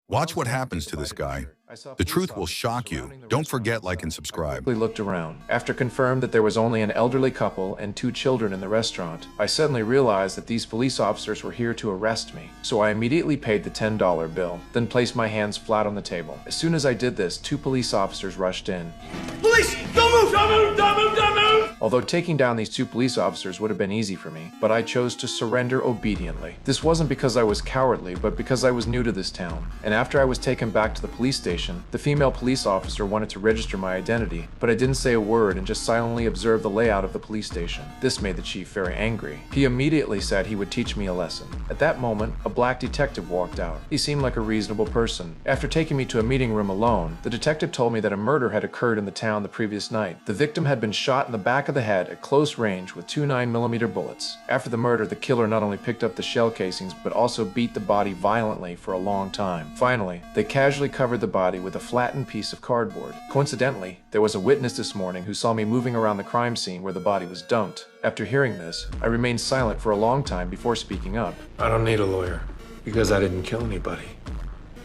Watch what happens to this guy. The truth will shock you. Don't forget, like and subscribe. I looked around. After confirmed that there was only an elderly couple and 2 children in the restaurant, I suddenly realized that these police officers were here to arrest me. So I immediately paid the $10 bill, then placed my hands flat on the table. As soon as I did this, 2 police officers rushed in. Police! Don't move! Don't move! Don't move! Don't move! Although taking down these 2 police officers would have been easy for me, but I chose to surrender obediently. This wasn't because I was cowardly, but because I was new to this town. And after I was taken back to the police station, the female police officer wanted to register my identity, but I didn't say a word and just silently observed the layout of the police station. This made the chief very angry. He immediately said he would teach me a lesson. At that moment, a black detective walked out. He seemed like a reasonable person. After taking me to a meeting room alone, the detective told me that a murder had occurred in the town the previous night. The victim had been shot in the back of the head at close range with 2 9mm bullets. After the murder, the killer not only picked up the shell casings, but also beat the body violently for a long time. Finally, they casually covered the body with a flattened piece of cardboard. Coincidentally, there was a witness this morning who saw me moving around the crime scene where the body was dumped. After hearing this, I remained silent for a long time before speaking up. I don't need a lawyer, because I didn't kill anybody.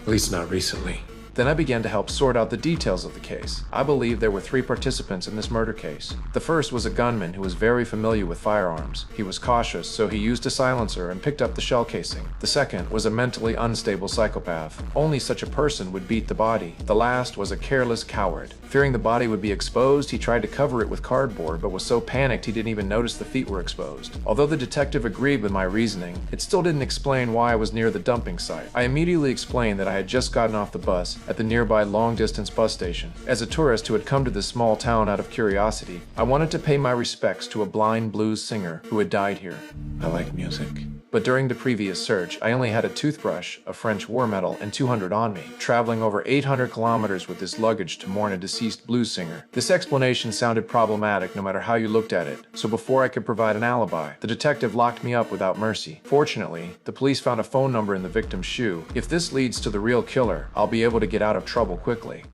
At least not recently. Then I began to help sort out the details of the case. I believe there were 3 participants in this murder case. The first was a gunman who was very familiar with firearms. He was cautious, so he used a silencer and picked up the shell casing. The second was a mentally unstable psychopath. Only such a person would beat the body. The last was a careless coward. Fearing the body would be exposed, he tried to cover it with cardboard, but was so panicked he didn't even notice the feet were exposed. Although the detective agreed with my reasoning, it still didn't explain why I was near the dumping site. I immediately explained that I had just gotten off the bus at the nearby long-distance bus station. As a tourist who had come to this small town out of curiosity, I wanted to pay my respects to a blind blues singer who had died here. I like music. But during the previous search, I only had a toothbrush, a French war medal, and 200 on me, traveling over 800 kilometers with this luggage to mourn a deceased blues singer. This explanation sounded problematic no matter how you looked at it, so before I could provide an alibi, the detective locked me up without mercy. Fortunately, the police found a phone number in the victim's shoe. If this leads to the real killer, I'll be able to get out of trouble quickly.